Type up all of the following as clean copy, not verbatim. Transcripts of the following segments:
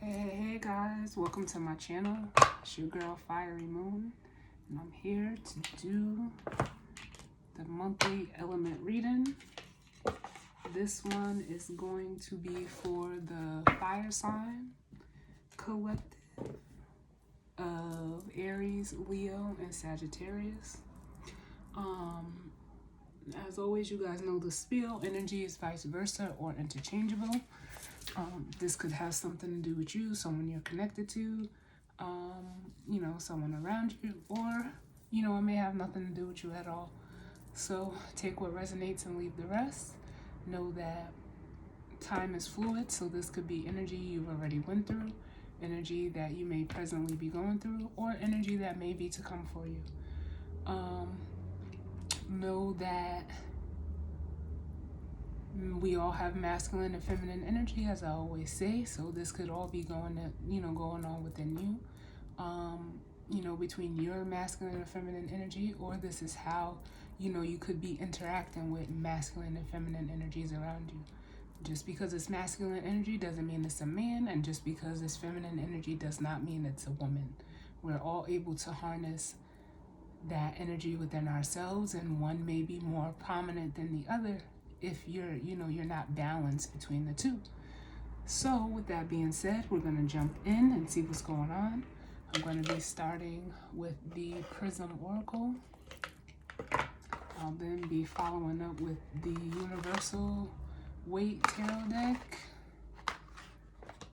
Hey guys, welcome to my channel. It's your girl Fiery Moon, and I'm here to do the monthly element reading. This one is going to be for the fire sign collective of Aries, Leo, and Sagittarius. As always, you guys know the spiel. Energy is vice versa or interchangeable. This could have something to do with you, someone you're connected to, someone around you, or, it may have nothing to do with you at all. So take what resonates and leave the rest. Know that time is fluid, so this could be energy you've already went through, energy that you may presently be going through, or energy that may be to come for you. Know that we all have masculine and feminine energy, as I always say. So this could all be going on within you, between your masculine and feminine energy, or this is how, you could be interacting with masculine and feminine energies around you. Just because it's masculine energy doesn't mean it's a man, and just because it's feminine energy does not mean it's a woman. We're all able to harness that energy within ourselves, and one may be more prominent than the other if you're not balanced between the two. So with that being said, we're going to jump in and see what's going on. I'm going to be starting with the Prism Oracle. I'll then be following up with the Universal Weight Tarot deck,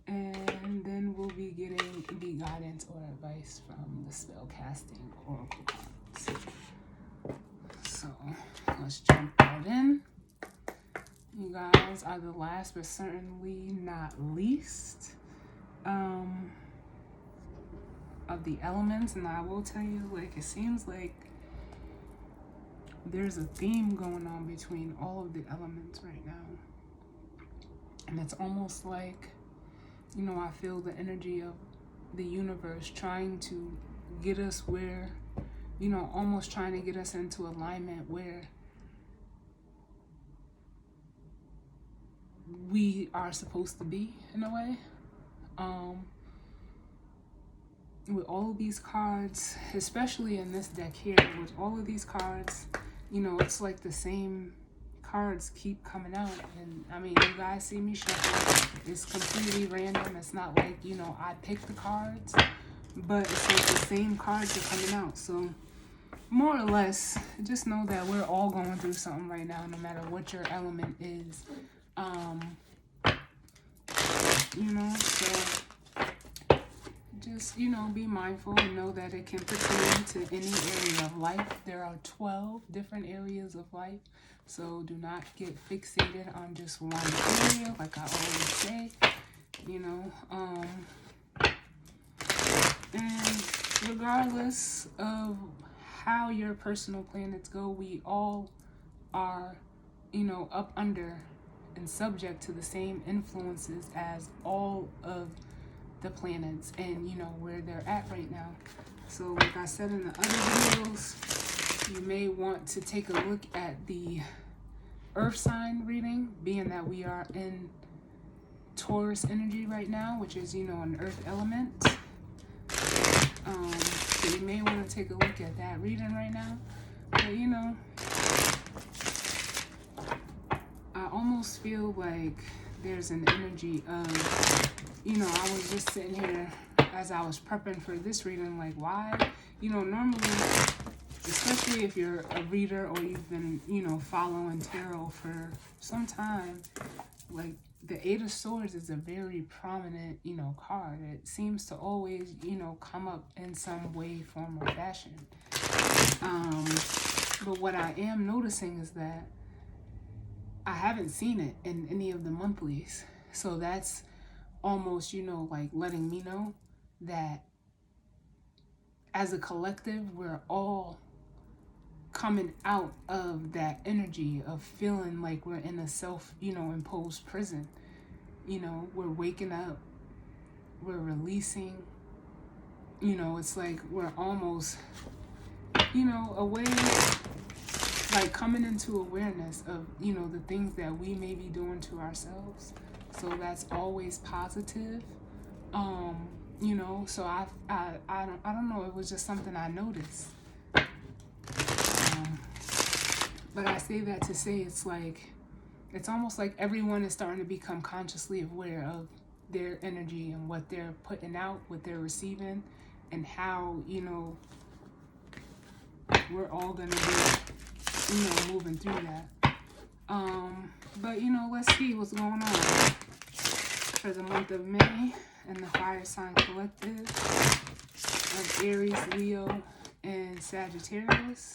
and then we'll be getting the guidance or advice from the Spellcasting Oracle cards. So let's jump right in. You guys are the last but certainly not least of the elements, and I will tell you, it seems like there's a theme going on between all of the elements right now, and it's almost like, I feel the energy of the universe trying to get us where, almost trying to get us into alignment where we are supposed to be, in a way. With all of these cards, especially in this deck here, with all of these cards, it's like the same cards keep coming out. And I mean, you guys see me shuffle. It's completely random. It's not like, I pick the cards, but it's like the same cards are coming out. So more or less, just know that we're all going through something right now, no matter what your element is. So just, be mindful and know that it can pertain to any area of life. There are 12 different areas of life, so do not get fixated on just one area, like I always say, and regardless of how your personal planets go, we all are, up under and subject to the same influences as all of the planets and where they're at right now. So like I said in the other videos, you may want to take a look at the earth sign reading, being that we are in Taurus energy right now, which is an earth element. So you may want to take a look at that reading right now. But I almost feel like there's an energy of, I was just sitting here as I was prepping for this reading, like, why? Normally, especially if you're a reader or you've been, following tarot for some time, like, the Eight of Swords is a very prominent, card. It seems to always, come up in some way, form, or fashion. But what I am noticing is that I haven't seen it in any of the monthlies. So that's almost, like letting me know that as a collective, we're all coming out of that energy of feeling like we're in a self, imposed prison. We're waking up, we're releasing, it's like we're almost, away, like coming into awareness of, the things that we may be doing to ourselves. So that's always positive. You know, so I don't know, it was just something I noticed. But I say that to say it's almost like everyone is starting to become consciously aware of their energy and what they're putting out, what they're receiving, and how, you know, we're all gonna be, you know, moving through that. But you know, let's see what's going on for the month of May and the fire sign collective of Aries, Leo, and Sagittarius.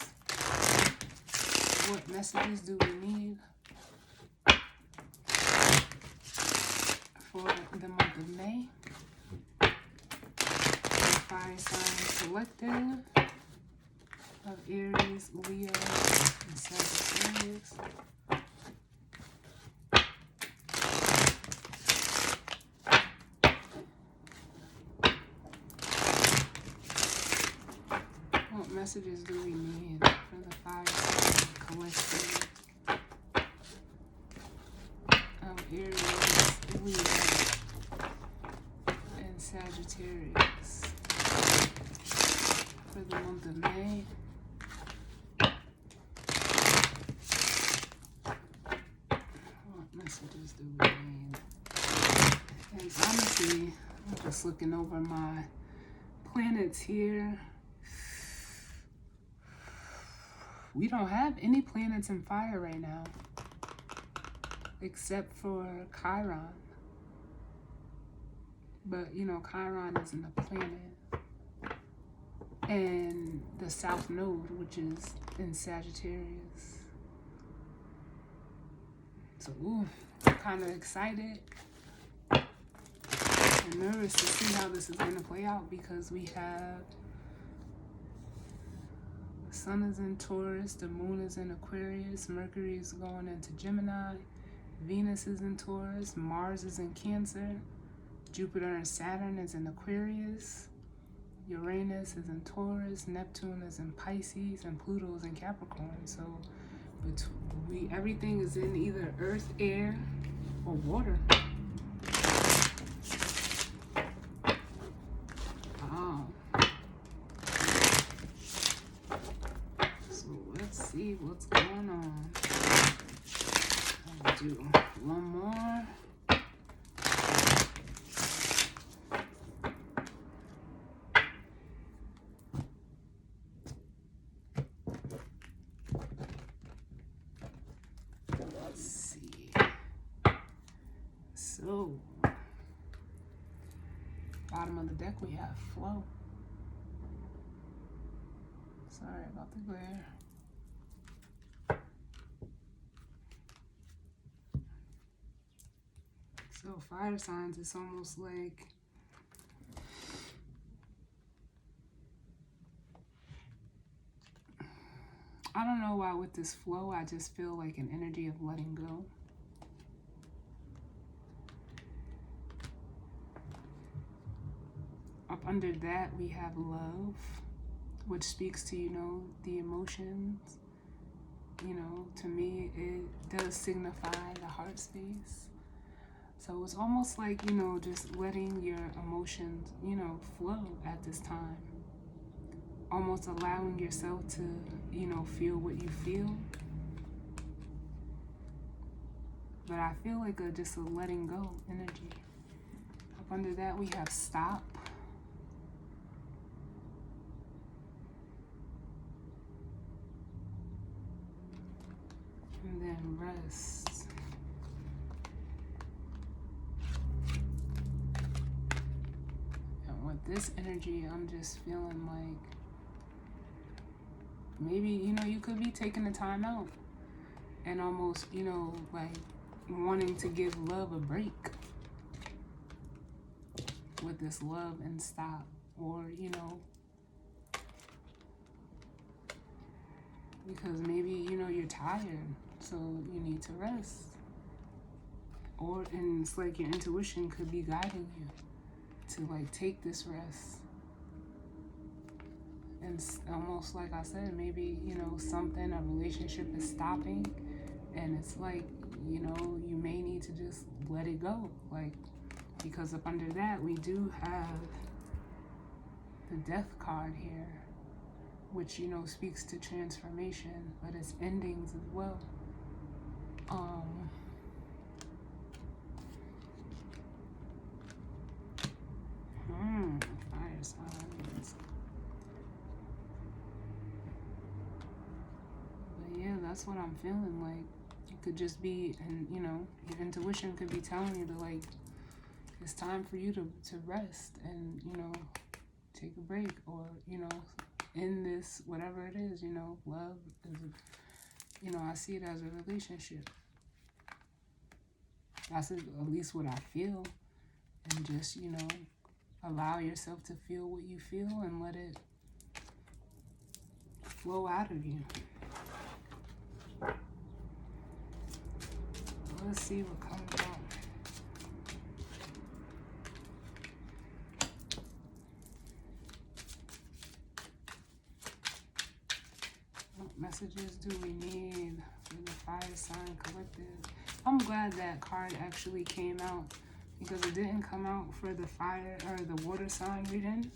What messages do we need for the month of May? The fire sign collective of Aries, Leo, and Sagittarius. What messages do we need for the fire sign collective of Aries, Leo, and Sagittarius for the month of May? What messages do we need? And honestly, I'm just looking over my planets here. We don't have any planets in fire right now, except for Chiron. But, you know, Chiron isn't a planet. And the South Node, which is in Sagittarius. So, ooh, I'm kind of excited and nervous to see how this is going to play out, because we have the Sun is in Taurus, the Moon is in Aquarius, Mercury is going into Gemini, Venus is in Taurus, Mars is in Cancer, Jupiter and Saturn is in Aquarius, Uranus is in Taurus, Neptune is in Pisces, and Pluto is in Capricorn. So everything is in either earth, air, or water. Wow. So let's see what's going on. I'll do one more. So, bottom of the deck we have flow. Sorry about the glare. So fire signs, it's almost like I don't know why with this flow, I just feel like an energy of letting go. Up under that, we have love, which speaks to, you know, the emotions. You know, to me, it does signify the heart space. So it's almost like, you know, just letting your emotions, you know, flow at this time. Almost allowing yourself to, you know, feel what you feel. But I feel like just a letting go energy. Up under that, we have stop. And then rest. And with this energy, I'm just feeling like maybe, you know, you could be taking the time out and almost, you know, like wanting to give love a break with this love and stop. Or, you know, because maybe, you know, you're tired, so you need to rest. And it's like your intuition could be guiding you to like take this rest. And it's almost like I said, maybe, you know, a relationship is stopping, and it's like, you know, you may need to just let it go. Like, Because up under that, we do have the Death card here, which, you know, speaks to transformation, but it's endings as well. Fire signs. But yeah, that's what I'm feeling like. It could just be, and you know, your intuition could be telling you to, like, it's time for you to rest and, you know, take a break, or, you know, in this, whatever it is, you know, love is, you know, I see it as a relationship. That's at least what I feel. And just, you know, allow yourself to feel what you feel and let it flow out of you. Let's see what comes out. What messages do we need for the Fire Sign Collective? I'm glad that card actually came out, because it didn't come out for the fire or the water sign reading,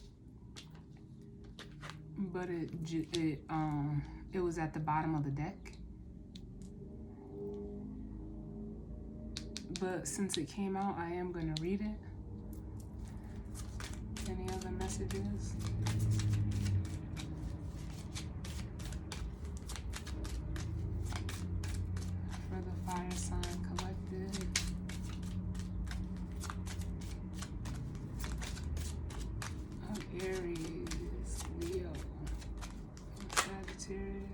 but it was at the bottom of the deck. But since it came out, I am going to read it. Any other messages? For the Fire Sign Collective. Aries, Leo, Sagittarius.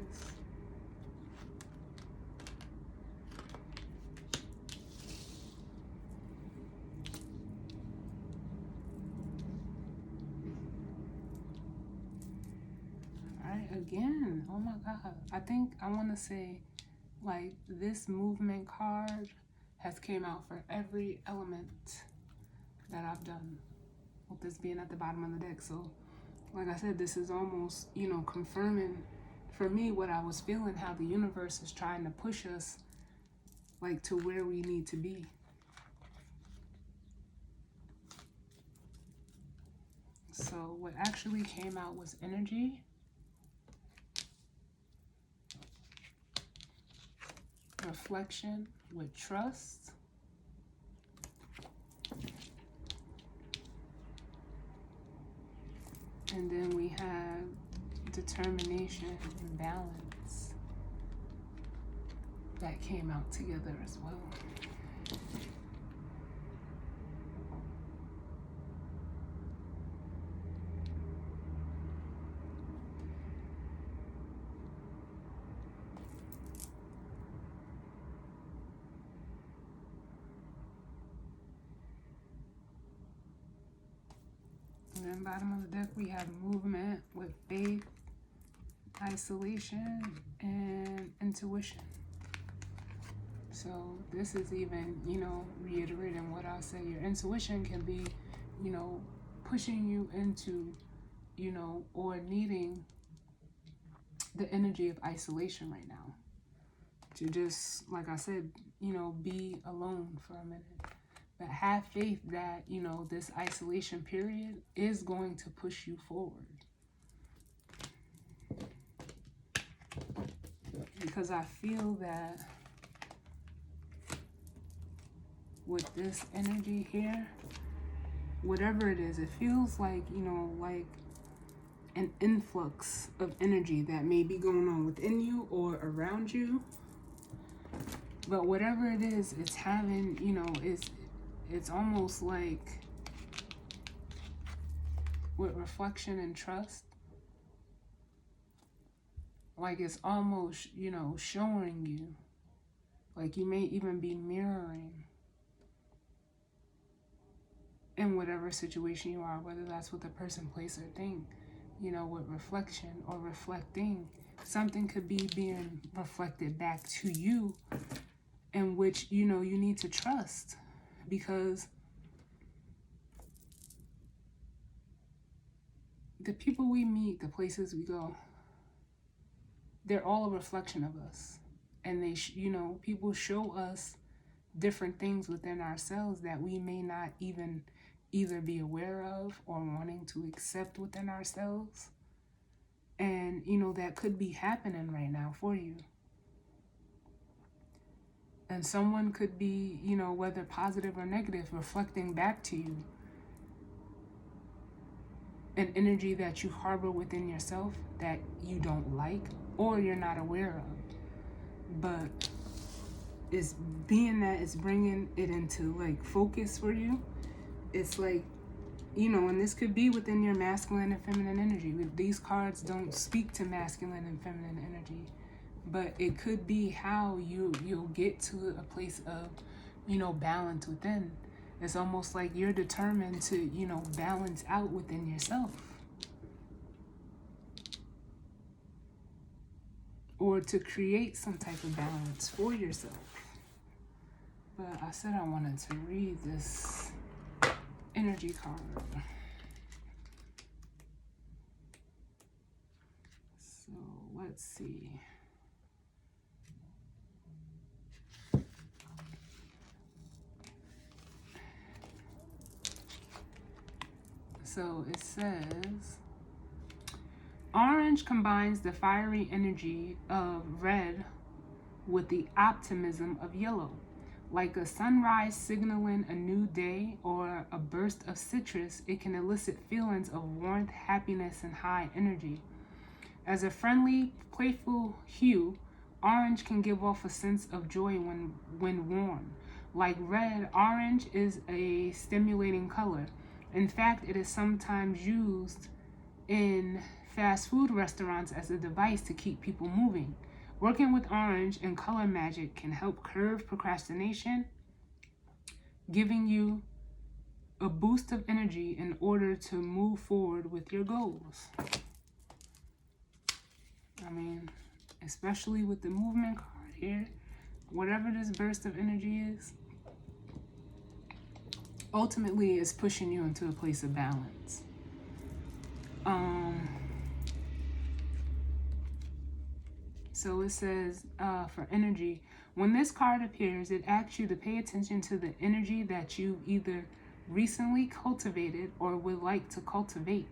Again, oh my God, I think I want to say, like, this movement card has came out for every element that I've done, with this being at the bottom of the deck. So like I said, this is almost, you know, confirming for me what I was feeling, how the universe is trying to push us, like, to where we need to be. So what actually came out was energy, reflection with trust, and then we have determination and balance that came out together as well. And then bottom of the deck, we have movement with faith, isolation, and intuition. So this is even, you know, reiterating what I say. Your intuition can be, you know, pushing you into, you know, or needing the energy of isolation right now. To just, like I said, you know, be alone for a minute. But have faith that, you know, this isolation period is going to push you forward. Because I feel that with this energy here, whatever it is, it feels like, you know, like an influx of energy that may be going on within you or around you. But whatever it is, it's having, you know, it's almost like with reflection and trust, like it's almost, you know, showing you, like you may even be mirroring in whatever situation you are, whether that's with a person, place, or thing, you know, with reflection or reflecting, something could be being reflected back to you, in which, you know, you need to trust. Because the people we meet, the places we go, they're all a reflection of us. And they, you know, people show us different things within ourselves that we may not even either be aware of or wanting to accept within ourselves. And, that could be happening right now for you. And someone could be, whether positive or negative, reflecting back to you an energy that you harbor within yourself that you don't like or you're not aware of. But it's being that it's bringing it into like focus for you. It's like, and this could be within your masculine and feminine energy. These cards don't speak to masculine and feminine energy, but it could be how you'll get to a place of, balance within. It's almost like you're determined to, balance out within yourself. Or to create some type of balance for yourself. But I said I wanted to read this energy card. So let's see. So it says, orange combines the fiery energy of red with the optimism of yellow. Like a sunrise signaling a new day or a burst of citrus, it can elicit feelings of warmth, happiness, and high energy. As a friendly, playful hue, orange can give off a sense of joy when worn. Like red, orange is a stimulating color. In fact, it is sometimes used in fast food restaurants as a device to keep people moving. Working with orange and color magic can help curb procrastination, giving you a boost of energy in order to move forward with your goals. I mean, especially with the movement card here, whatever this burst of energy is, ultimately it's pushing you into a place of balance. So it says, for energy, when this card appears, it asks you to pay attention to the energy that you've either recently cultivated or would like to cultivate.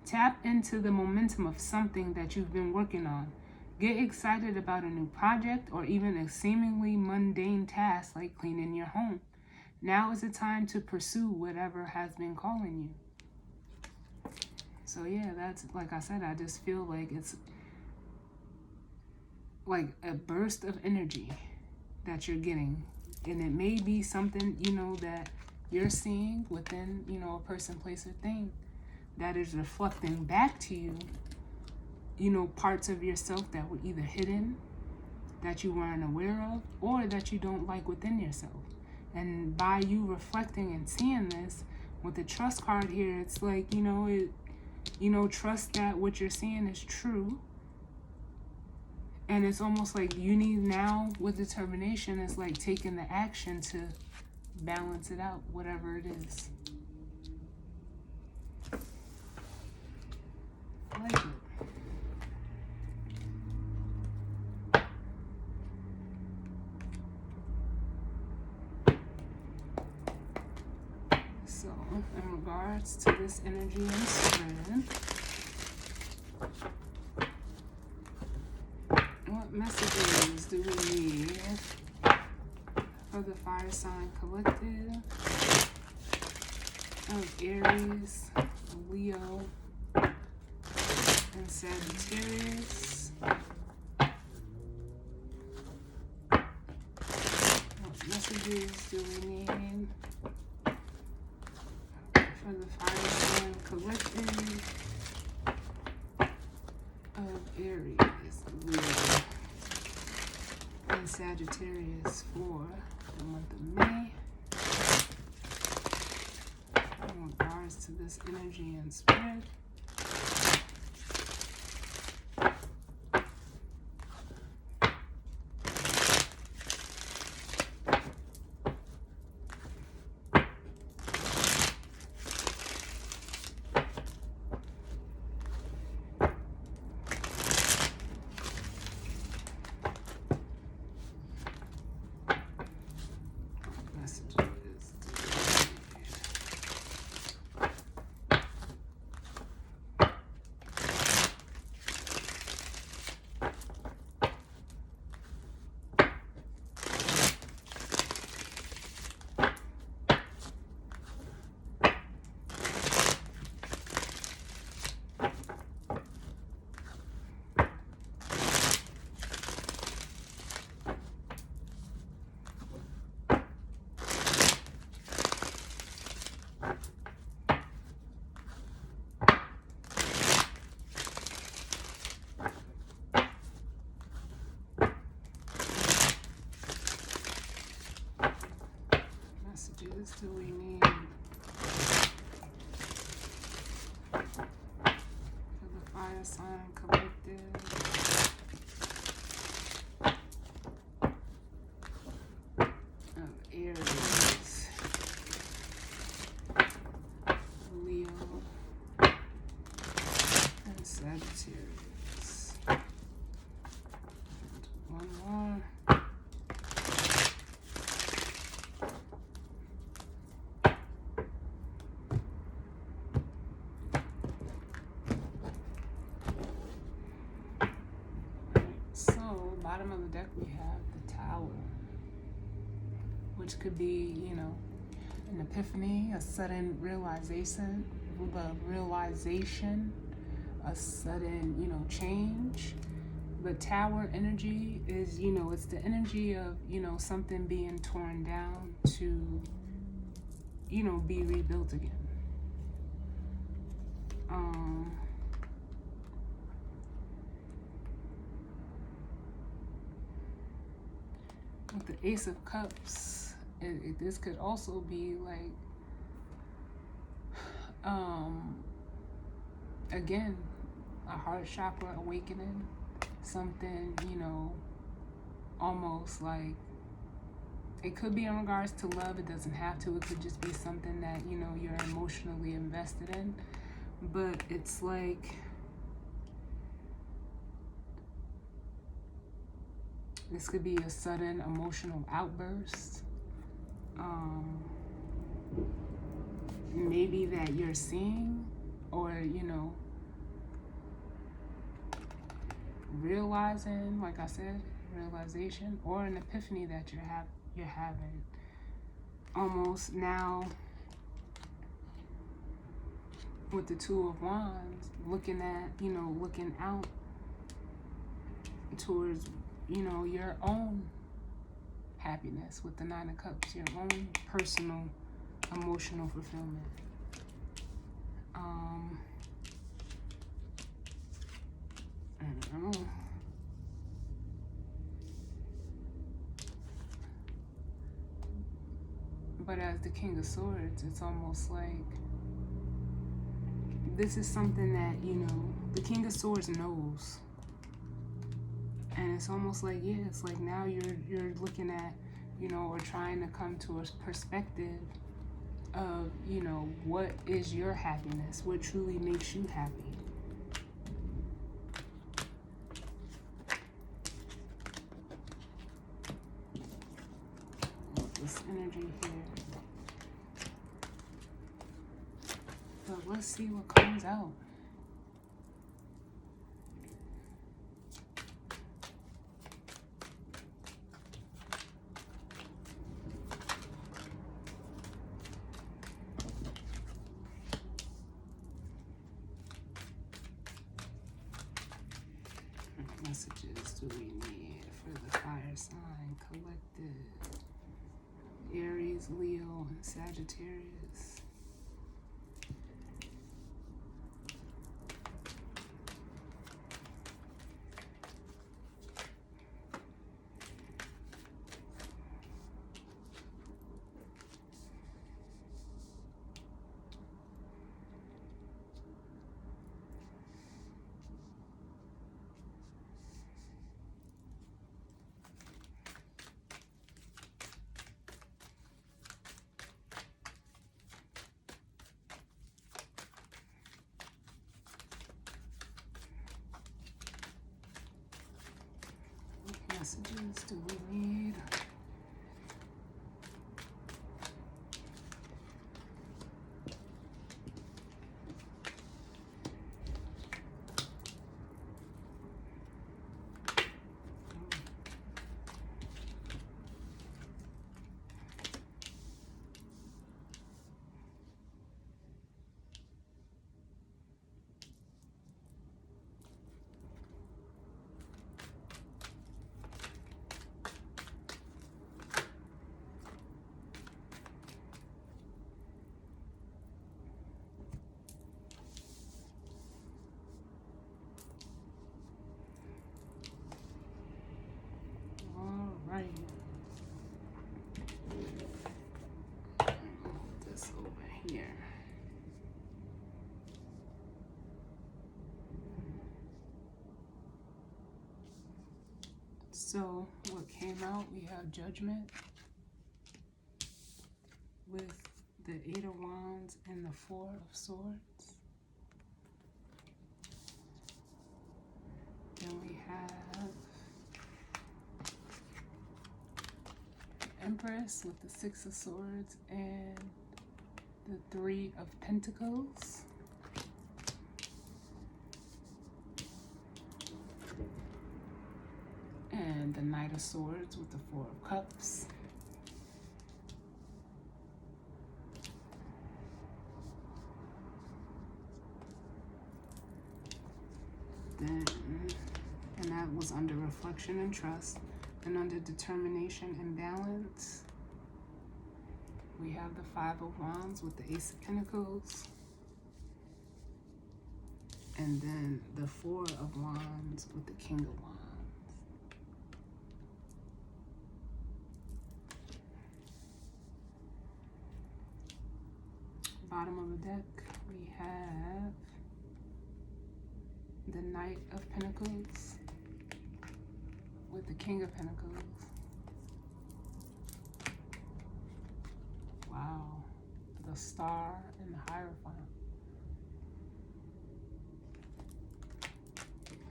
Tap into the momentum of something that you've been working on. Get excited about a new project or even a seemingly mundane task like cleaning your home. Now is the time to pursue whatever has been calling you. So yeah, that's, like I said, I just feel like it's like a burst of energy that you're getting. And it may be something, that you're seeing within, a person, place, or thing that is reflecting back to you, parts of yourself that were either hidden, that you weren't aware of, or that you don't like within yourself. And by you reflecting and seeing this, with the trust card here, it's like, trust that what you're seeing is true. And it's almost like you need now, with determination, it's like taking the action to balance it out, whatever it is. I like it. So, in regards to this energy and spread, what messages do we need for the fire sign collective of Aries, Leo, and Sagittarius? What messages do we need for the fire sign collective of Aries, Leo, and Sagittarius for the month of May in regards to this energy and spread? bottom of the deck, we have the Tower, which could be, you know, an epiphany, a sudden realization, a sudden, you know, change. But Tower energy is, you know, it's the energy of, you know, something being torn down to, you know, be rebuilt again. With the Ace of Cups, this could also be like, again, a heart chakra awakening, something, you know, almost like, it could be in regards to love. It doesn't have to. It could just be something that, you know, you're emotionally invested in. But it's like, this could be a sudden emotional outburst. Maybe that you're seeing, or, you know, realizing, like I said, realization, or an epiphany that you're having. Almost now, with the Two of Wands, looking at, you know, looking out towards, you know, your own happiness with the Nine of Cups, your own personal emotional fulfillment. I don't know. But as the King of Swords, it's almost like this is something that, you know, the King of Swords knows. And it's almost like, yeah, it's like now you're looking at, you know, or trying to come to a perspective of, you know, what is your happiness? What truly makes you happy? This energy here. So let's see what comes out. Messages do we need for the fire sign collective? Aries, Leo, and Sagittarius. Messages do we need? Right. Put this over here. So what came out, we have Judgment with the Eight of Wands and the Four of Swords. Then we have Empress with the Six of Swords and the Three of Pentacles. And the Knight of Swords with the Four of Cups. Then, and that was under reflection and trust. And under determination and balance, we have the Five of Wands with the Ace of Pentacles. And then the Four of Wands with the King of Wands. Bottom of the deck, we have the Knight of Pentacles with the King of Pentacles. Wow. The Star and the Hierophant.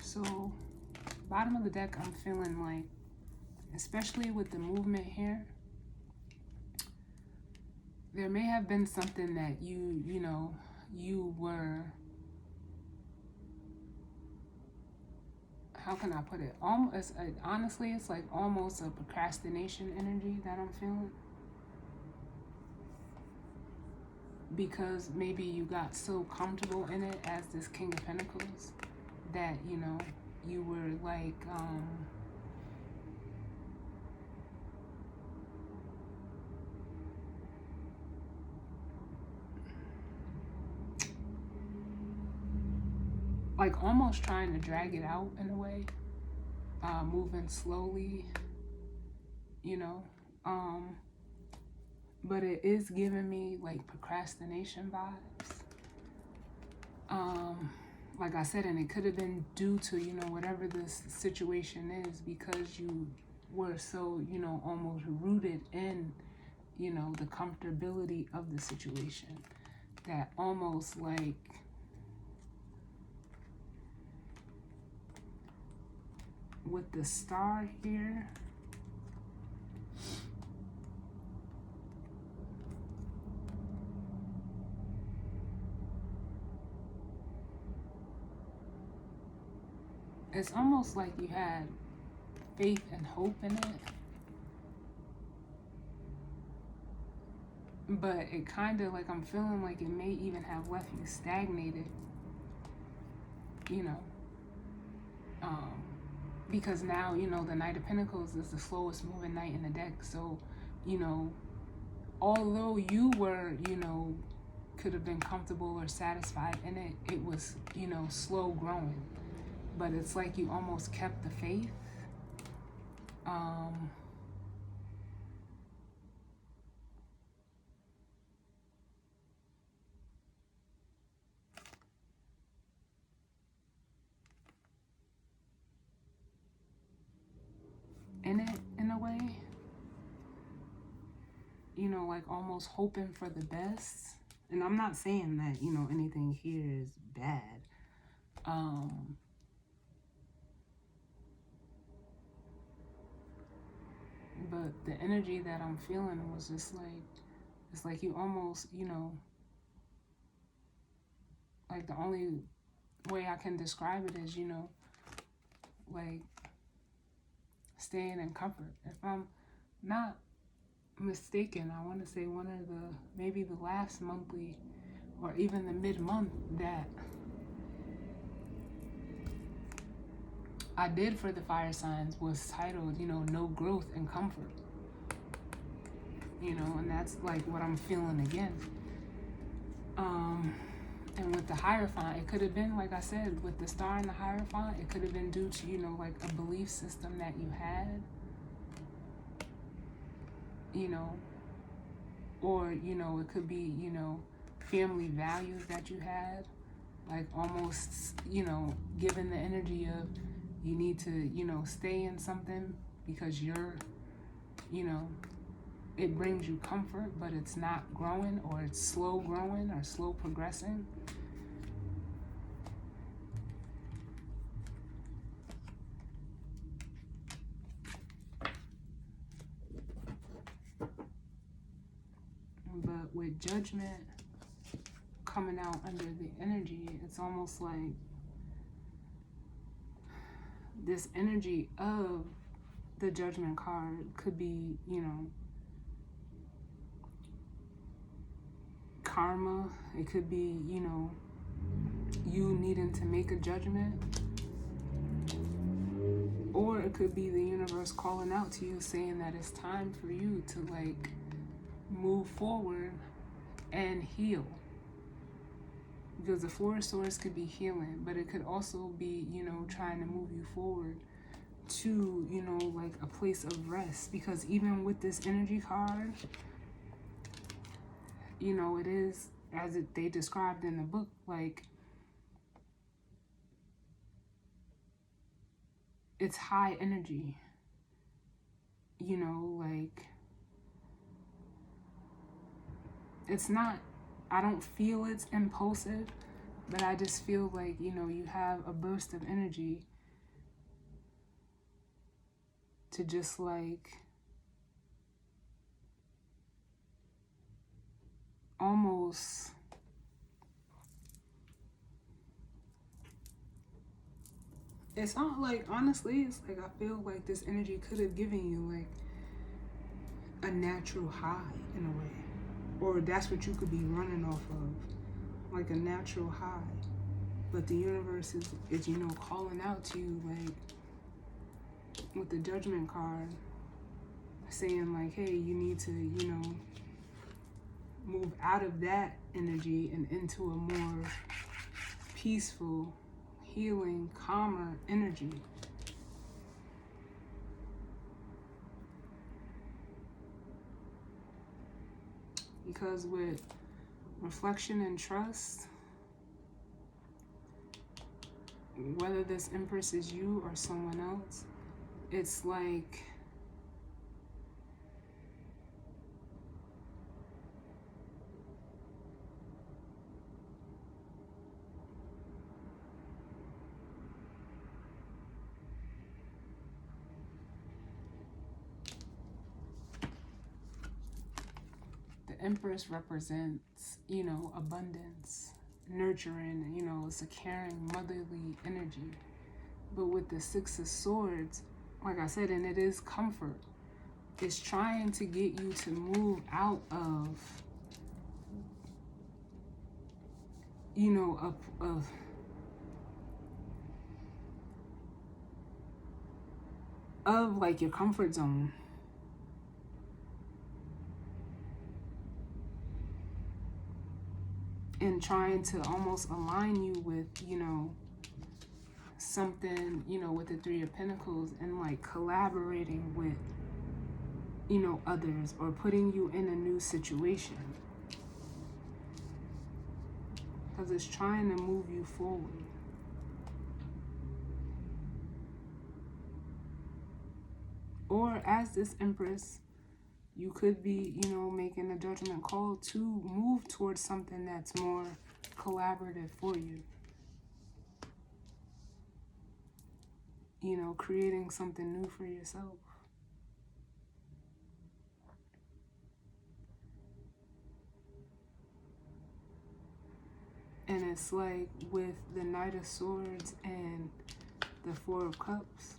So, bottom of the deck, I'm feeling like, especially with the movement here, there may have been something that you were, how can I put it? Almost, honestly, it's like almost a procrastination energy that I'm feeling. Because maybe you got so comfortable in it as this King of Pentacles that, you were like, almost trying to drag it out in a way, moving slowly, but it is giving me like procrastination vibes. Like I said, and it could have been due to, whatever this situation is, because you were so, almost rooted in, the comfortability of the situation, that almost like, with the Star here, it's almost like you had faith and hope in it, but it kind of like, I'm feeling like it may even have left you stagnated, because now, the Knight of Pentacles is the slowest moving knight in the deck. So, although you were, could have been comfortable or satisfied in it, it was, slow growing. But it's like you almost kept the faith. In it, in a way. Like almost hoping for the best. And I'm not saying that, anything here is bad. But the energy that I'm feeling was just like, it's like you almost, like the only way I can describe it is, like staying in comfort. If I'm not mistaken, I want to say one of the, maybe the last monthly or even the mid-month that I did for the fire signs was titled, no growth and comfort. And that's like what I'm feeling again. And with the Hierophant, it could have been, like I said, with the Star and the Hierophant, it could have been due to, like a belief system that you had, or, it could be, family values that you had, like almost, given the energy of you need to, stay in something because you're, it brings you comfort, but it's not growing, or it's slow growing or slow progressing. But with Judgment coming out under the energy, it's almost like this energy of the Judgment card could be, karma. It could be, you needing to make a judgment. Or it could be the universe calling out to you saying that it's time for you to like move forward and heal. Because the Four of Swords could be healing, but it could also be, trying to move you forward to, like a place of rest. Because even with this energy card, it is, as they described in the book, like, it's high energy, like, it's not, I don't feel it's impulsive, but I just feel like, you have a burst of energy to just like almost it's not like, honestly, it's like I feel like this energy could have given you like a natural high in a way, or that's what you could be running off of, like a natural high. But the universe is calling out to you, like with the Judgment card, saying like, hey, you need to move out of that energy and into a more peaceful, healing, calmer energy. Because with reflection and trust, whether this Empress is you or someone else, it's like the Empress represents, abundance, nurturing, it's a caring, motherly energy. But with the Six of Swords, like I said, and it is comfort, it's trying to get you to move out of, of like your comfort zone. And trying to almost align you with, something, with the Three of Pentacles, and like collaborating with, others, or putting you in a new situation. Because it's trying to move you forward. Or as this Empress, you could be, making a judgment call to move towards something that's more collaborative for you. Creating something new for yourself. And it's like with the Knight of Swords and the Four of Cups,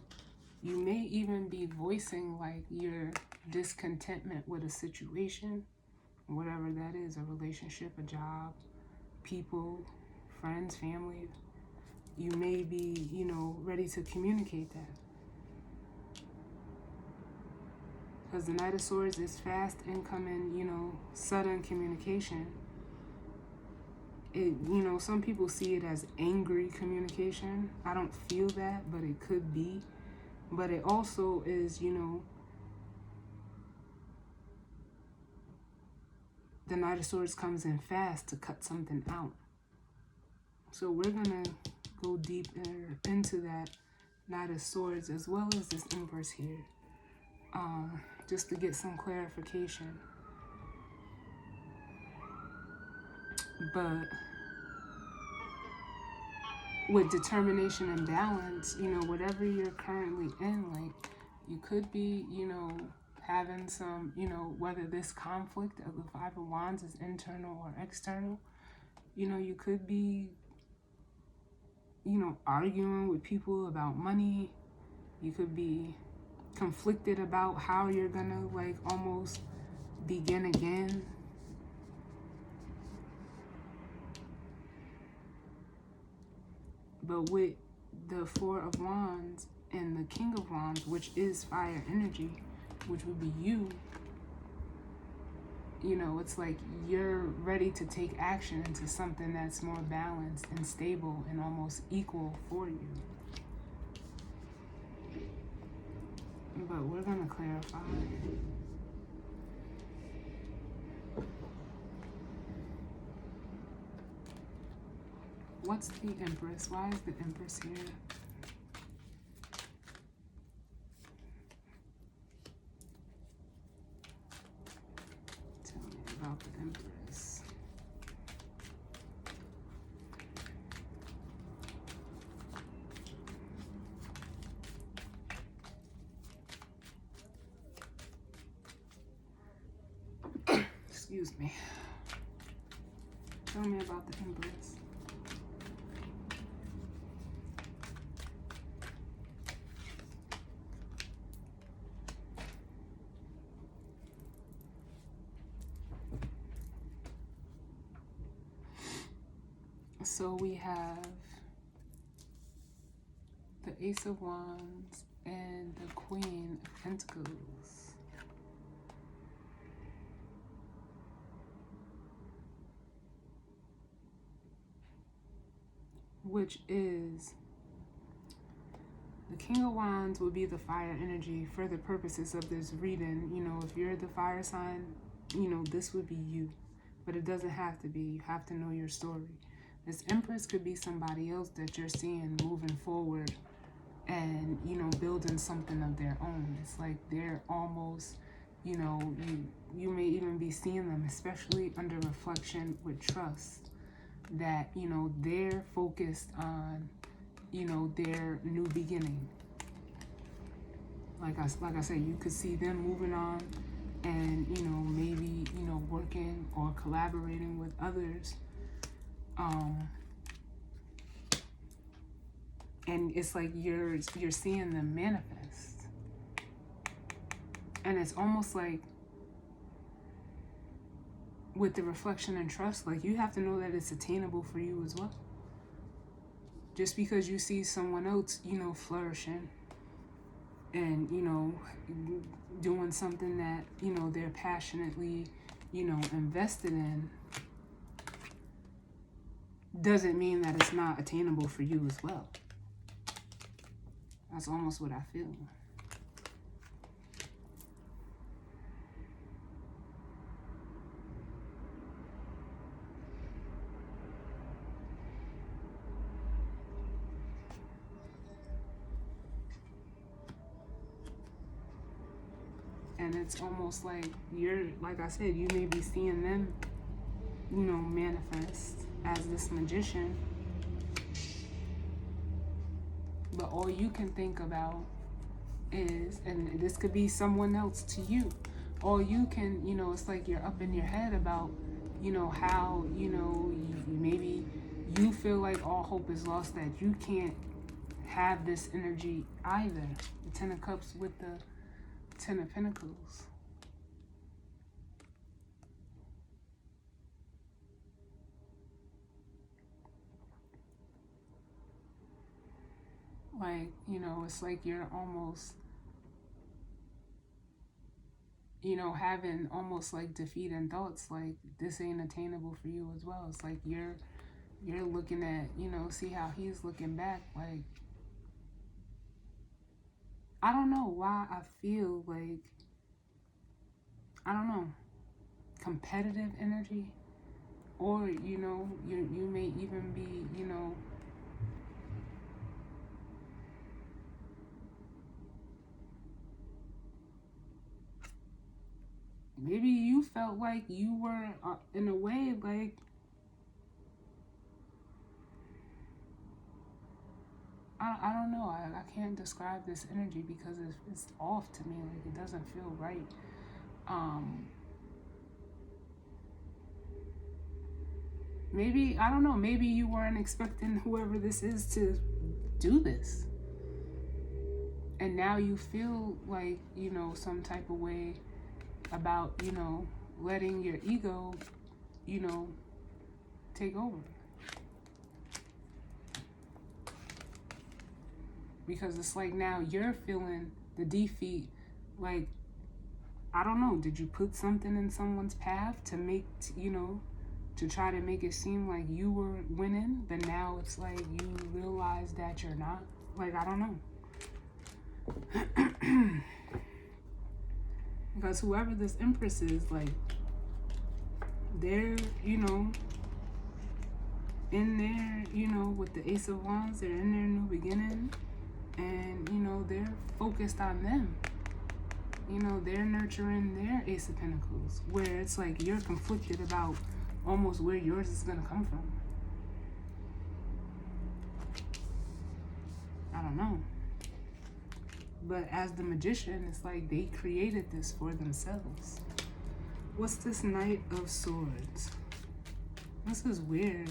you may even be voicing like your discontentment with a situation, whatever that is, a relationship, a job, people, friends, family. You may be, ready to communicate that. Because the Knight of Swords is fast incoming, sudden communication. It, some people see it as angry communication. I don't feel that, but it could be. But it also is, the Knight of Swords comes in fast to cut something out. So we're going to go deeper into that Knight of Swords as well as this Empress here. Just to get some clarification. But with determination and balance, whatever you're currently in, like, you could be, having some, whether this conflict of the Five of Wands is internal or external, you could be, arguing with people about money. You could be, conflicted about how you're gonna like almost begin again. But with the Four of Wands and the King of Wands, which is fire energy, which would be you, you know, it's like you're ready to take action into something that's more balanced and stable and almost equal for you. But we're going to clarify. What's the Empress? Why is the Empress here? Tell me about the Empress. Excuse me. Tell me about the Empress. So we have the Ace of Wands and the Queen of Pentacles. Which is, the King of Wands will be the fire energy for the purposes of this reading. You know, if you're the fire sign, you know, this would be you. But it doesn't have to be. You have to know your story. This Empress could be somebody else that you're seeing moving forward and, you know, building something of their own. It's like they're almost, you know, you may even be seeing them, especially under reflection with trust, that, you know, they're focused on, you know, their new beginning. Like I said, you could see them moving on and, you know, maybe, you know, working or collaborating with others. And it's like you're seeing them manifest. And it's almost like with the reflection and trust, like you have to know that it's attainable for you as well. Just because you see someone else, you know, flourishing and, you know, doing something that, you know, they're passionately, you know, invested in, doesn't mean that it's not attainable for you as well. That's almost what I feel. And it's almost like you're, like I said, you may be seeing them, you know, manifest as this magician. But all you can think about is, and this could be someone else to you, all you can, you know, it's like you're up in your head about, you know, how, you know, maybe you feel like all hope is lost, that you can't have this energy either. The Ten of Cups with the Ten of Pentacles. Like, you know, it's like you're almost, you know, having almost like defeating thoughts, like this ain't attainable for you as well. It's like you're looking at, you know, see how he's looking back, like, I don't know why I feel like, I don't know, competitive energy, or, you know, you may even be, you know, maybe you felt like you were, in a way, like, I don't know. I can't describe this energy because it's off to me. Like, it doesn't feel right. Maybe, I don't know, maybe you weren't expecting whoever this is to do this. And now you feel like, you know, some type of way about, you know, letting your ego, you know, take over. Because it's like now you're feeling the defeat. Like, I don't know, did you put something in someone's path to make, you know, to try to make it seem like you were winning, but now it's like you realize that you're not? Like, I don't know. Because whoever this Empress is, like, they're, you know, in there, you know, with the Ace of Wands, they're in their new beginning, and, you know, they're focused on them. You know, they're nurturing their Ace of Pentacles, where it's like you're conflicted about almost where yours is going to come from. I don't know. But as the Magician, it's like they created this for themselves. What's this Knight of Swords? This is weird.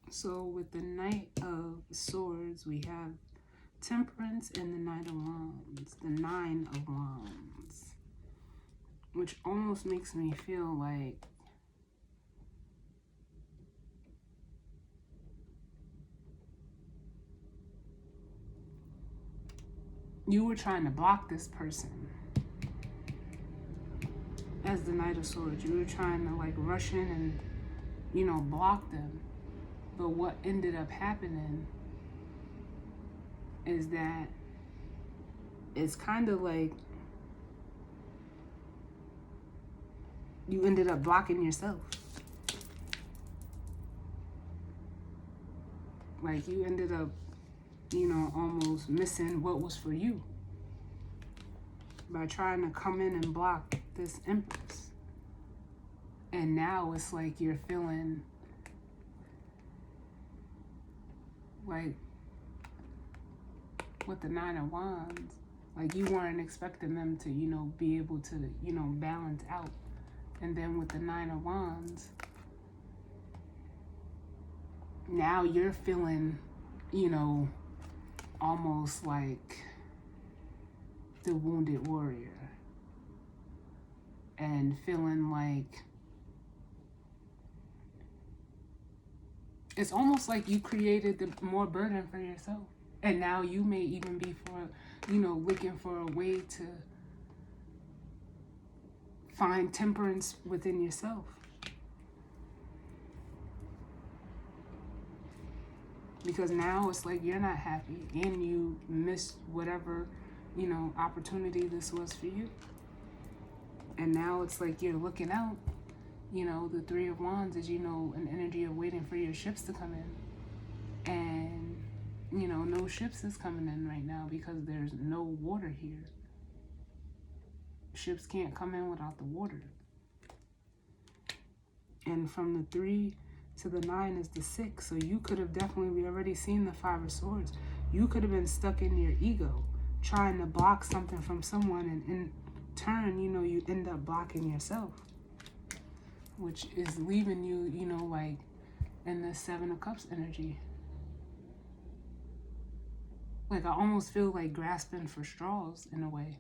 So with the Knight of Swords, we have Temperance and the Knight of Wands, the Nine of Wands, which almost makes me feel like you were trying to block this person. As the Knight of Swords, you were trying to like rush in and, you know, block them. But what ended up happening is that it's kind of like you ended up blocking yourself. Like you ended up, you know, almost missing what was for you by trying to come in and block this Empress. And now it's like you're feeling like with the Nine of Wands, like you weren't expecting them to, you know, be able to, you know, balance out. And then with the Nine of Wands, now you're feeling, you know, almost like the wounded warrior. And feeling like it's almost like you created the more burden for yourself. And now you may even be for, you know, looking for a way to find temperance within yourself. Because now it's like you're not happy and you missed whatever, you know, opportunity this was for you. And now it's like you're looking out. You know, the Three of Wands is, you know, an energy of waiting for your ships to come in. And, you know, no ships is coming in right now because there's no water here. Ships can't come in without the water. And from the 3 to the 9 is the 6. So you could have definitely already seen the Five of Swords. You could have been stuck in your ego, trying to block something from someone. And in turn, you know, you end up blocking yourself, which is leaving you, you know, like in the Seven of Cups energy. Like I almost feel like grasping for straws in a way.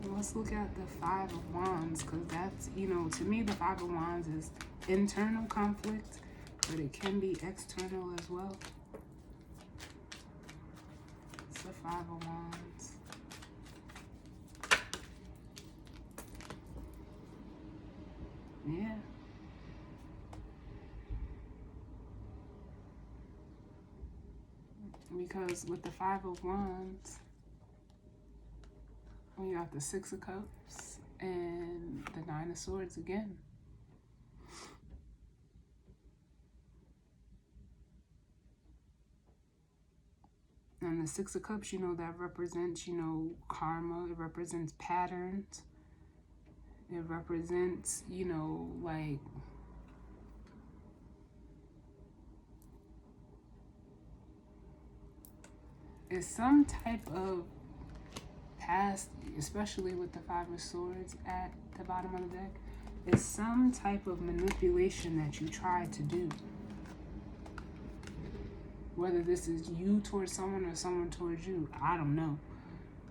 Let's look at the Five of Wands, because that's, you know, to me the Five of Wands is internal conflict, but it can be external as well. It's the Five of Wands. Yeah. Because with the Five of Wands, we got the Six of Cups and the Nine of Swords again. And the Six of Cups, you know, that represents, you know, karma. It represents patterns. It represents, you know, like it's some type of past, especially with the Five of Swords at the bottom of the deck. It's some type of manipulation that you tried to do. Whether this is you towards someone or someone towards you, I don't know.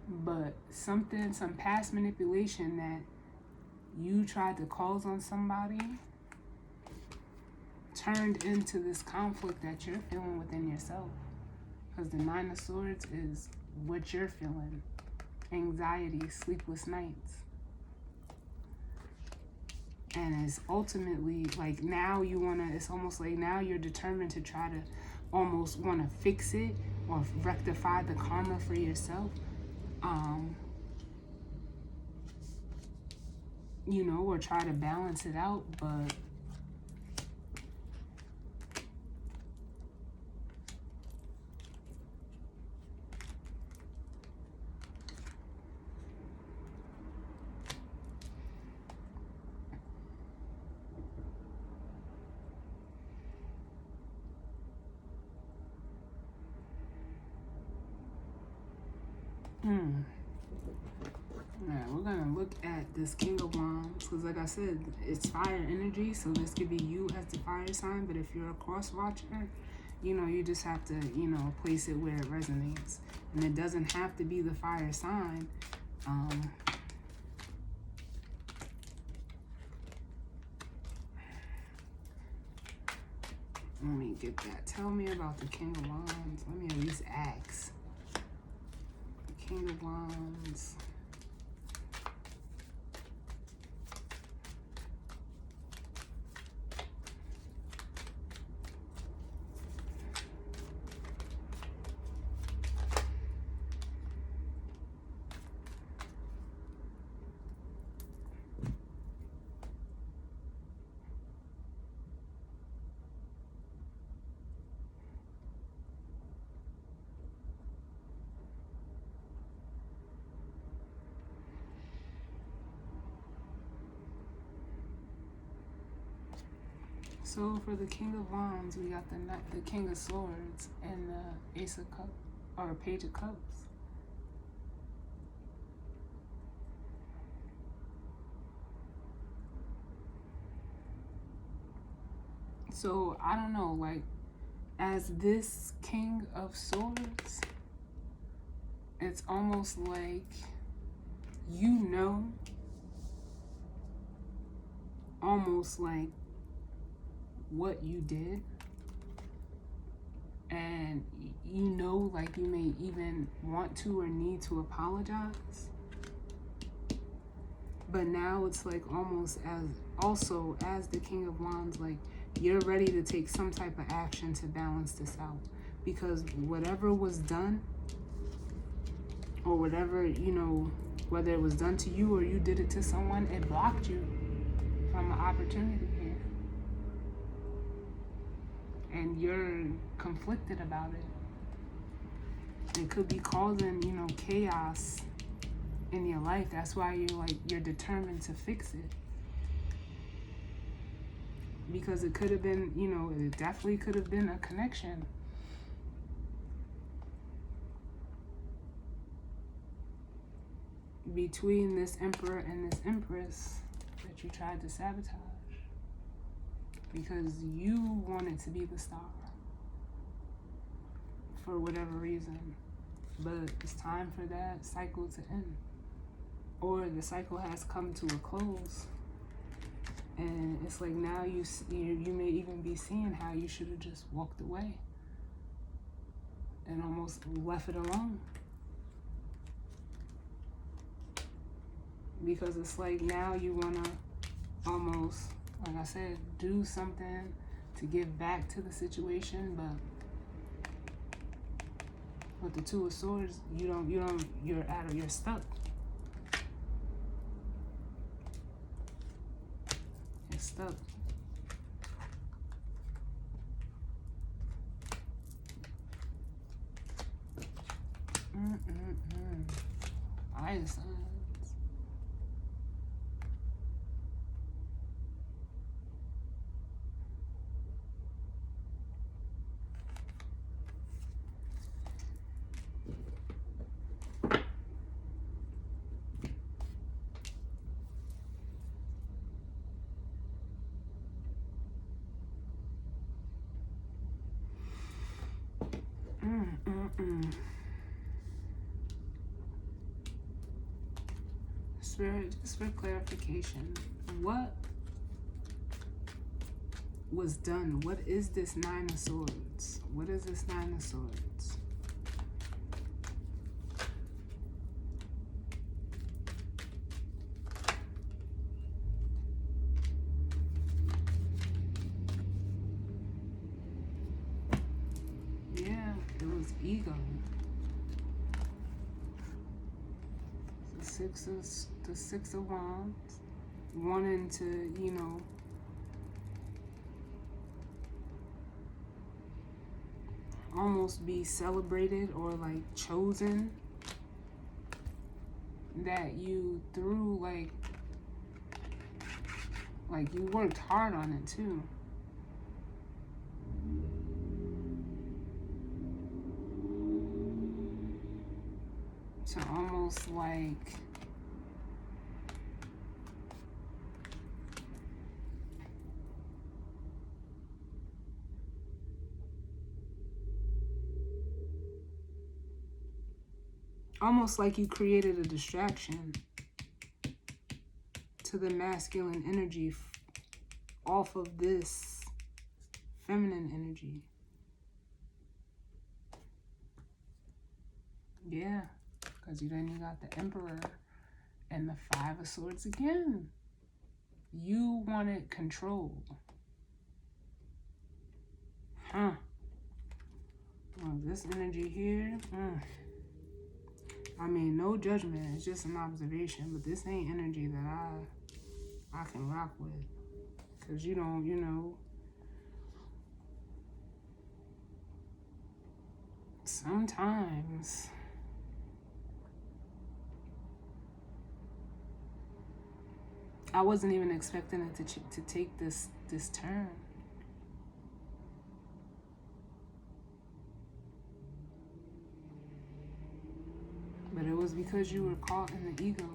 But something, some past manipulation that you tried to cause on somebody turned into this conflict that you're feeling within yourself. Because the Nine of Swords is what you're feeling. Anxiety, sleepless nights. And it's ultimately like now you want to, it's almost like now you're determined to try to almost want to fix it or rectify the karma for yourself. You know, or try to balance it out, but Alright, we're gonna look at this King of Wands, because like I said, it's fire energy, so this could be you as the fire sign, but if you're a cross watcher, you know, you just have to, you know, place it where it resonates. And it doesn't have to be the fire sign. Let me get that. Tell me about the King of Wands. Let me at least ask. The King of Wands. So for the King of Wands, we got the King of Swords and the Ace of Cups, or Page of Cups. So I don't know, like as this King of Swords, it's almost like you know, almost like what you did, and you know, like you may even want to or need to apologize, but now it's like almost as also as the King of Wands, like you're ready to take some type of action to balance this out, because whatever was done or whatever, you know, whether it was done to you or you did it to someone, it blocked you from an opportunity here. And you're conflicted about it. It could be causing, you know, chaos in your life. That's why you're determined to fix it. Because it could have been, you know, it definitely could have been a connection. Between this Emperor and this Empress that you tried to sabotage. Because you wanted to be the star for whatever reason, but it's time for that cycle to end, or the cycle has come to a close, and it's like now you may even be seeing how you should have just walked away and almost left it alone, because it's like now you want to almost, like I said, do something to give back to the situation, but With the Two of Swords, you're stuck. You're stuck. Fire signs. Spirit, just for clarification, what was done? What is this Nine of Swords? What is this Nine of Swords? Yeah, it was ego. The Six of Wands, wanting to, you know, almost be celebrated or like chosen, that you threw like you worked hard on it too. So almost like you created a distraction to the masculine energy off of this feminine energy. Yeah, because then you got the Emperor and the Five of Swords again. You wanted control. Well, this energy here, I mean, no judgment. It's just an observation. But this ain't energy that I can rock with. Because you don't, you know, sometimes I wasn't even expecting it to take this turn. But it was because you were caught in the ego.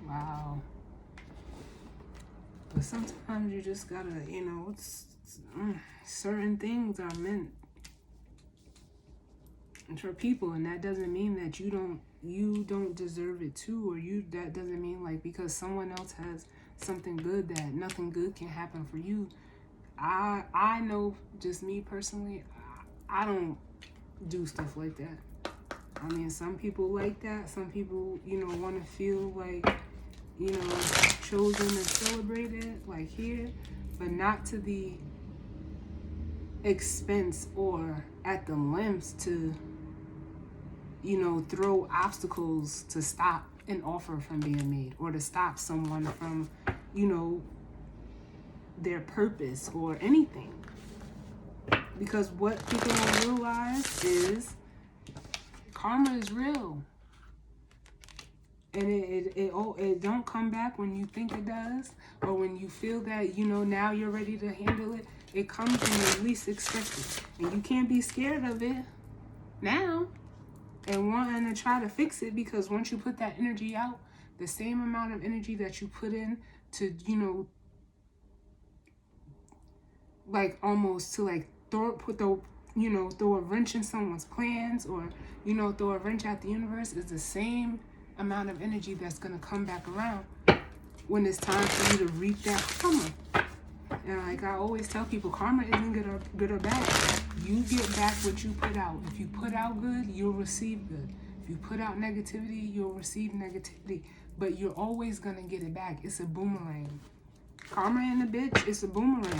Wow. But sometimes you just gotta, you know, certain things are meant for people, and that doesn't mean that you don't deserve it too, or that doesn't mean like because someone else has something good that nothing good can happen for you. I know, just me personally, I don't do stuff like that. I mean, some people like that. Some people, you know, want to feel like, you know, chosen and celebrated, like here, but not to the expense or at the lengths to, you know, throw obstacles to stop an offer from being made, or to stop someone from, you know, their purpose or anything. Because what people don't realize is karma is real. And it don't come back when you think it does, or when you feel that, you know, now you're ready to handle it. It comes when you least expect it. And you can't be scared of it now and wanting to try to fix it, because once you put that energy out, the same amount of energy that you put in to, you know, like almost to like throw a wrench in someone's plans, or, you know, throw a wrench at the universe, is the same amount of energy that's going to come back around when it's time for you to reap that karma. And like I always tell people, karma isn't good or bad. You get back what you put out. If you put out good, you'll receive good. If you put out negativity, you'll receive negativity. But you're always going to get it back. It's a boomerang. Karma and the bitch, it's a boomerang.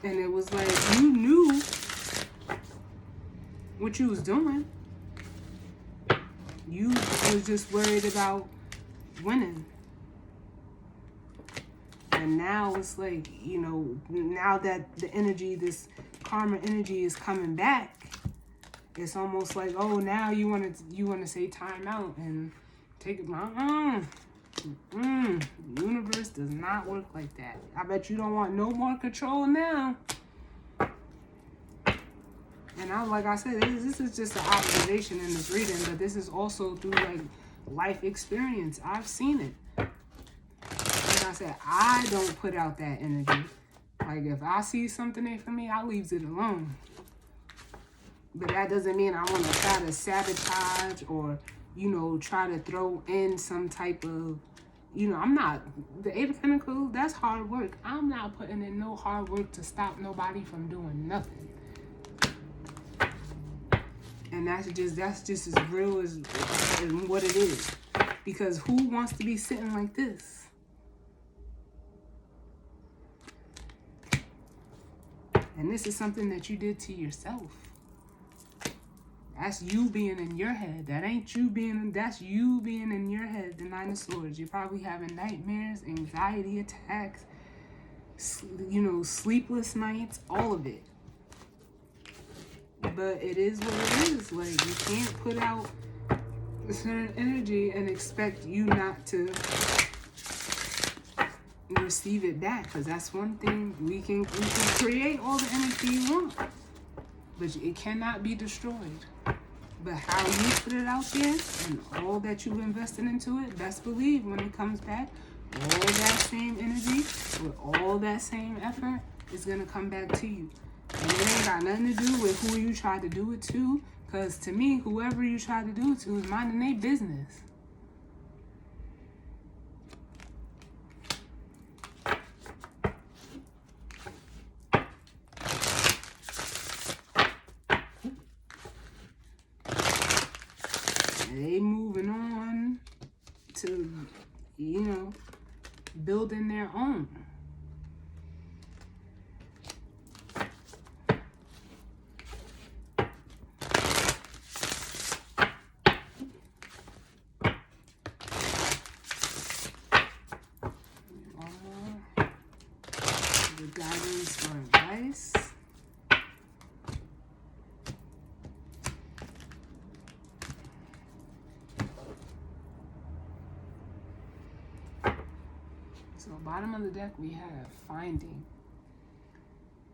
And it was like, you knew what you was doing. You was just worried about winning. And now it's like, you know, now that the energy, this karma energy is coming back, it's almost like, oh, now you want to say time out and take it. The universe does not work like that. I bet you don't want no more control now. And like I said, this is just an observation in this reading, but this is also through like life experience. I've seen it. Like I said, I don't put out that energy. Like if I see something there for me, I leave it alone. But that doesn't mean I want to try to sabotage or, you know, try to throw in some type of, you know, I'm not, the Eight of Pentacles, that's hard work. I'm not putting in no hard work to stop nobody from doing nothing. And that's just as real as what it is. Because who wants to be sitting like this? And this is something that you did to yourself. That's you being in your head. That ain't you being, that's you being in your head, the Nine of Swords. You're probably having nightmares, anxiety attacks, you know, sleepless nights, all of it. But it is what it is. Like, you can't put out a certain energy and expect you not to receive it back. Because that's one thing, we can create all the energy you want. But it cannot be destroyed. But how you put it out there and all that you've invested into it, best believe when it comes back, all that same energy with all that same effort is going to come back to you. And it ain't got nothing to do with who you tried to do it to. Because to me, whoever you tried to do it to is minding their business. They moving on to, you know, building their own. The guidance or advice. So bottom of the deck we have finding,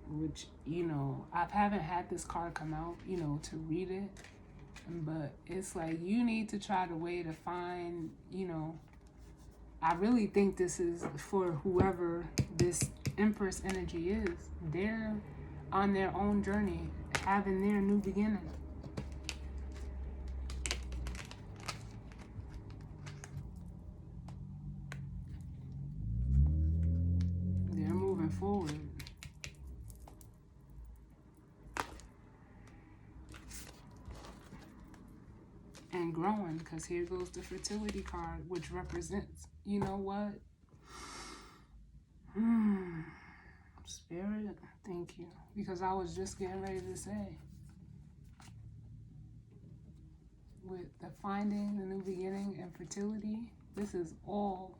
which, you know, I haven't had this card come out, you know, to read it, but it's like you need to try the way to find, you know, I really think this is for whoever this Empress energy is. They're on their own journey, having their new beginning. They're moving forward. And growing, because here goes the fertility card, which represents, you know what? Spirit, thank you. Because I was just getting ready to say, with the finding, the new beginning, and fertility, this is all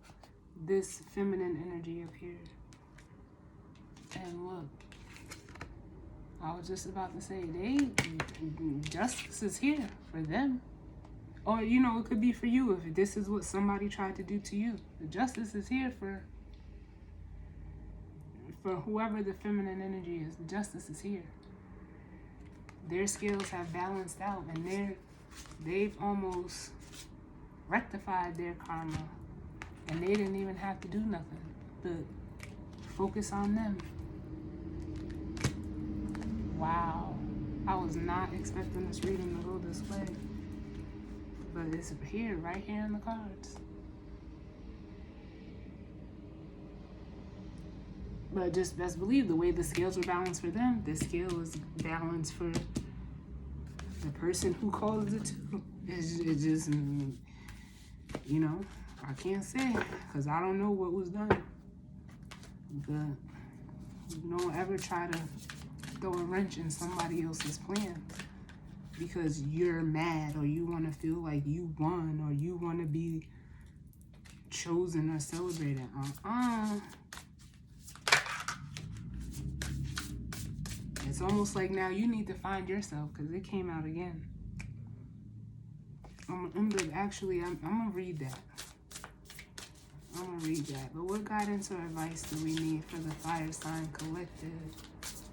this feminine energy up here. And look, I was just about to say, justice is here for them. Or, you know, it could be for you if this is what somebody tried to do to you. The justice is here for whoever the feminine energy is. The justice is here. Their scales have balanced out, and they've almost rectified their karma. And they didn't even have to do nothing but focus on them. Wow. I was not expecting this reading to go this way. But it's here, right here in the cards. But just best believe the way the scales were balanced for them, this scale is balanced for the person who calls it too. It's just, you know, I can't say because I don't know what was done. But don't ever try to throw a wrench in somebody else's plan because you're mad or you want to feel like you won or you want to be chosen or celebrated. It's almost like now you need to find yourself because it came out again. I'm gonna read that. But what guidance or advice do we need for the fire sign collective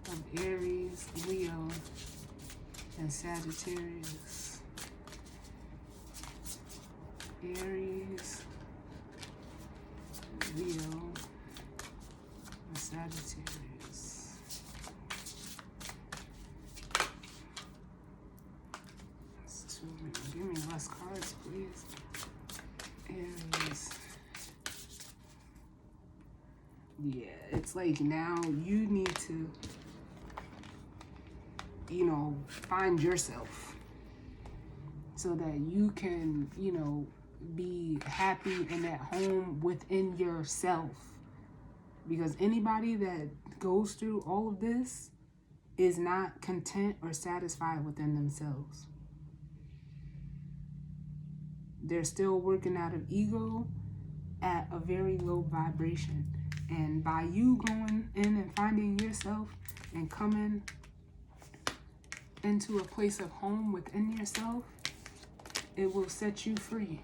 of Aries, Leo, and Sagittarius? Aries, Leo, and Sagittarius. That's too many. Give me less cards, please. Aries. Yeah, it's like now you need to, you know, find yourself so that you can, you know, be happy and at home within yourself. Because anybody that goes through all of this is not content or satisfied within themselves. They're still working out of ego at a very low vibration. And by you going in and finding yourself and coming into a place of home within yourself, it will set you free.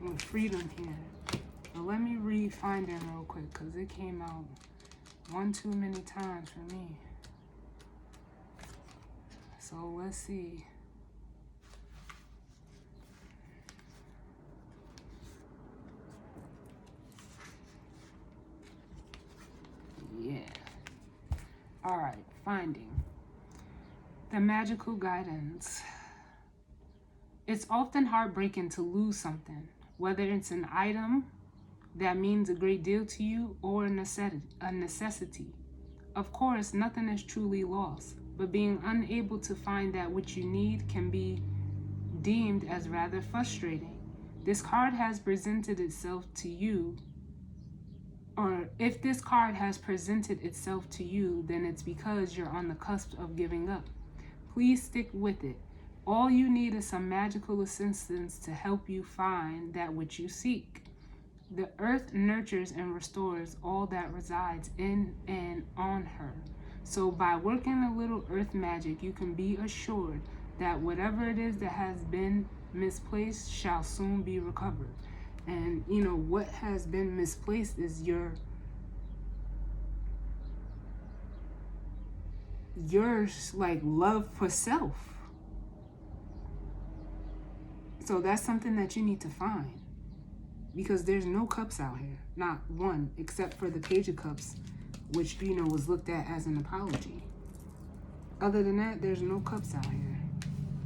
With freedom here. But let me read Finding real quick because it came out one too many times for me. So let's see. Yeah. All right, Finding. The magical guidance. It's often heartbreaking to lose something, whether it's an item that means a great deal to you or a necessity. Of course, nothing is truly lost, but being unable to find that which you need can be deemed as rather frustrating. This card has presented itself to you, or if this card has presented itself to you, then it's because you're on the cusp of giving up. Please stick with it. All you need is some magical assistance to help you find that which you seek. The earth nurtures and restores all that resides in and on her. So by working a little earth magic, you can be assured that whatever it is that has been misplaced shall soon be recovered. And you know what has been misplaced is your like love for self. So that's something that you need to find, because there's no cups out here, not one, except for the Page of Cups, which you know was looked at as an apology. Other than that, there's no cups out here.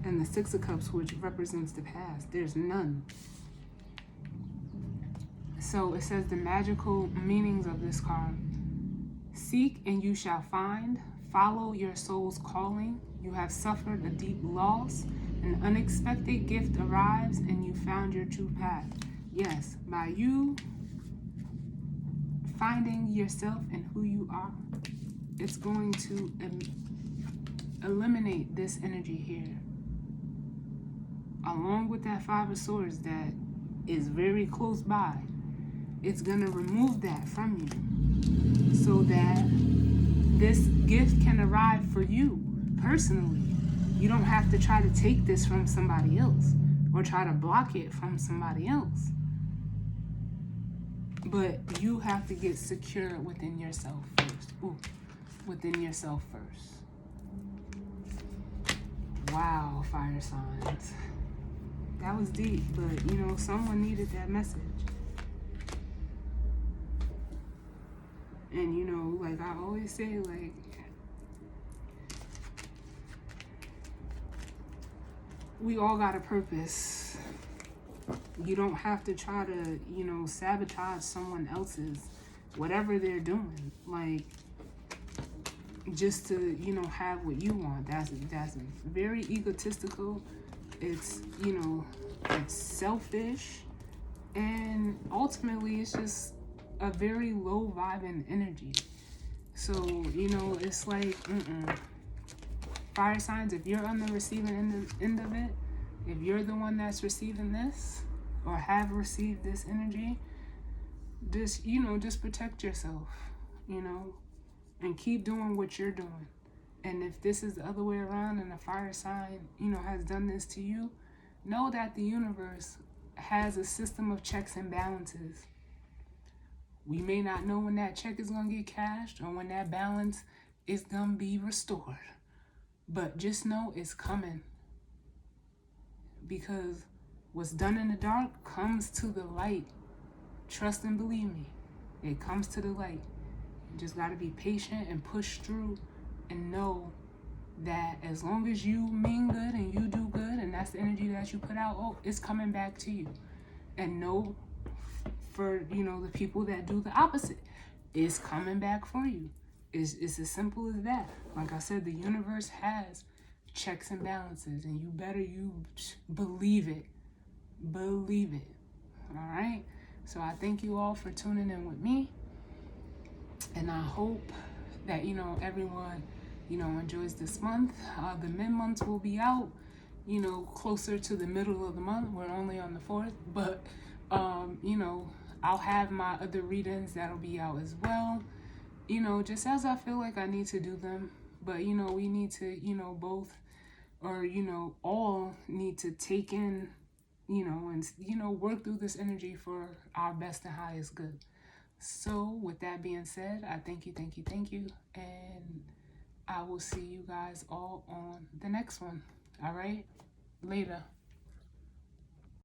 And the Six of Cups, which represents the past, there's none. So it says the magical meanings of this card. Seek and you shall find. Follow your soul's calling. You have suffered a deep loss. An unexpected gift arrives and you found your true path. Yes, by you finding yourself and who you are, it's going to eliminate this energy here. Along with that Five of Swords that is very close by, it's going to remove that from you so that this gift can arrive for you personally. You don't have to try to take this from somebody else or try to block it from somebody else. But you have to get secure within yourself first. Ooh, within yourself first. Wow, fire signs. That was deep, but you know, someone needed that message. And you know, like I always say, like, we all got a purpose. You don't have to try to, you know, sabotage someone else's, whatever they're doing. Like, just to, you know, have what you want. That's very egotistical. It's, you know, it's selfish, and ultimately it's just a very low vibing energy. So, you know, it's like, fire signs, if you're on the receiving end of it, if you're the one that's receiving this or have received this energy, just, you know, just protect yourself, you know, and keep doing what you're doing. And if this is the other way around and a fire sign, you know, has done this to you, know that the universe has a system of checks and balances. We may not know when that check is going to get cashed or when that balance is going to be restored, but just know it's coming, because what's done in the dark comes to the light. Trust and believe me, it comes to the light. You just got to be patient and push through, and know that as long as you mean good and you do good, and that's the energy that you put out, oh, it's coming back to you. And know, for, you know, the people that do the opposite, it's coming back for you. It's as simple as that. Like I said, the universe has checks and balances, and you better believe it. Believe it. All right? So I thank you all for tuning in with me, and I hope that, you know, everyone, you know, enjoys this month. The mid-months will be out, you know, closer to the middle of the month. We're only on the 4th, but, you know, I'll have my other readings that'll be out as well, you know, just as I feel like I need to do them. But, you know, we need to, you know, both, or, you know, all need to take in, you know, and, you know, work through this energy for our best and highest good. So with that being said, I thank you, and I will see you guys all on the next one. All right? Later.